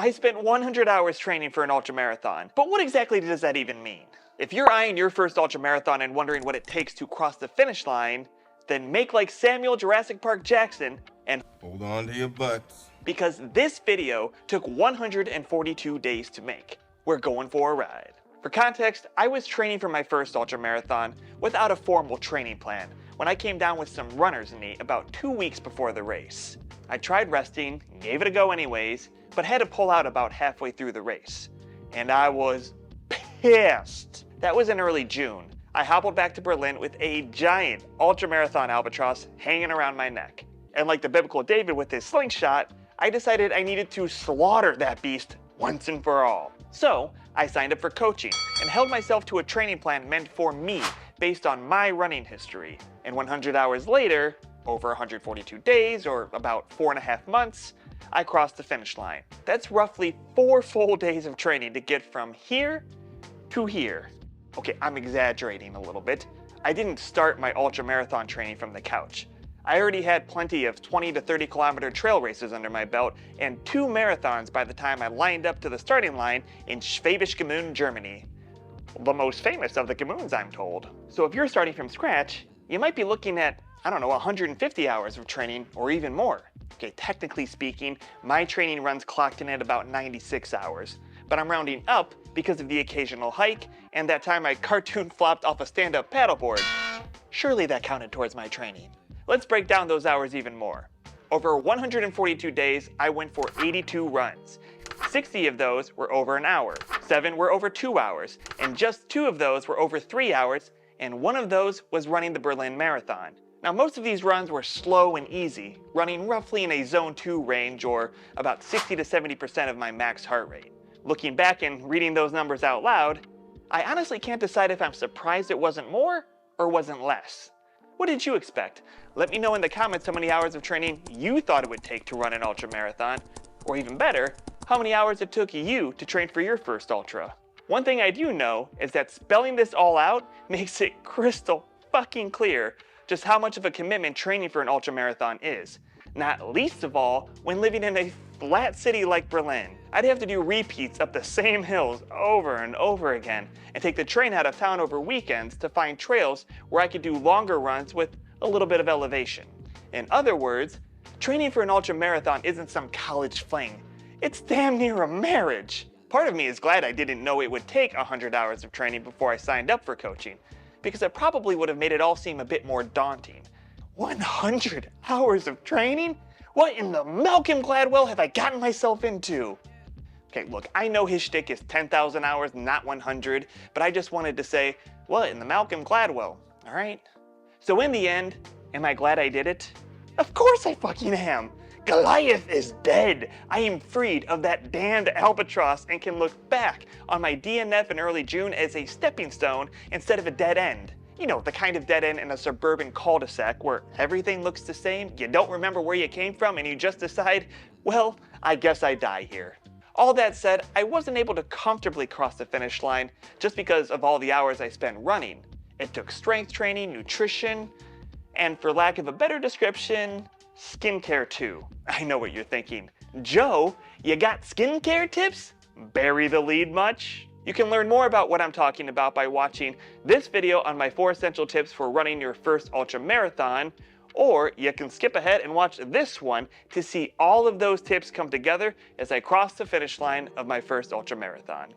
I spent 100 hours training for an ultramarathon, but what exactly does that even mean? If you're eyeing your first ultramarathon and wondering what it takes to cross the finish line, then make like Samuel Jurassic Park Jackson and hold on to your butts. Because this video took 142 days to make. We're going for a ride. For context, I was training for my first ultramarathon without a formal training plan when I came down with some runner's knee about 2 weeks before the race. I tried resting, gave it a go anyways, but had to pull out about halfway through the race. And I was pissed. That was in early June. I hobbled back to Berlin with a giant ultramarathon albatross hanging around my neck. And like the biblical David with his slingshot, I decided I needed to slaughter that beast once and for all. So I signed up for coaching and held myself to a training plan meant for me based on my running history. And 100 hours later, over 142 days or about 4.5 months, I crossed the finish line. That's roughly 4 full days of training to get from here to here. Okay, I'm exaggerating a little bit. I didn't start my ultramarathon training from the couch. I already had plenty of 20 to 30 kilometer trail races under my belt and 2 marathons by the time I lined up to the starting line in Schwäbisch Gmünd, Germany. The most famous of the Gmünds, I'm told. So if you're starting from scratch, you might be looking at, 150 hours of training or even more. Okay, technically speaking, my training runs clocked in at about 96 hours, but I'm rounding up because of the occasional hike and that time I cartoon flopped off a stand-up paddleboard. Surely that counted towards my training. Let's break down those hours even more. Over 142 days, I went for 82 runs. 60 of those were over an hour, 7 were over 2 hours, and just 2 of those were over 3 hours, and 1 of those was running the Berlin Marathon. Now most of these runs were slow and easy, running roughly in a zone 2 range or about 60 to 70% of my max heart rate. Looking back and reading those numbers out loud, I honestly can't decide if I'm surprised it wasn't more or wasn't less. What did you expect? Let me know in the comments how many hours of training you thought it would take to run an ultramarathon, or even better, how many hours it took you to train for your first ultra. One thing I do know is that spelling this all out makes it crystal fucking clear just how much of a commitment training for an ultramarathon is, not least of all when living in a flat city like Berlin. I'd have to do repeats up the same hills over and over again and take the train out of town over weekends to find trails where I could do longer runs with a little bit of elevation. In other words, training for an ultramarathon isn't some college fling. It's damn near a marriage. Part of me is glad I didn't know it would take 100 hours of training before I signed up for coaching, because it probably would have made it all seem a bit more daunting. 100 hours of training? What in the Malcolm Gladwell have I gotten myself into? Okay, look, I know his shtick is 10,000 hours, not 100, but I just wanted to say, what in the Malcolm Gladwell, all right? So in the end, am I glad I did it? Of course I fucking am! Goliath is dead! I am freed of that damned albatross and can look back on my DNF in early June as a stepping stone instead of a dead end. You know, the kind of dead end in a suburban cul-de-sac where everything looks the same, you don't remember where you came from, and you just decide, well, I guess I die here. All that said, I wasn't able to comfortably cross the finish line just because of all the hours I spent running. It took strength training, nutrition, and for lack of a better description, skincare too. I know what you're thinking. Joe, you got skincare tips? Bury the lead much? You can learn more about what I'm talking about by watching this video on my 4 essential tips for running your first ultramarathon, or you can skip ahead and watch this one to see all of those tips come together as I cross the finish line of my first ultramarathon.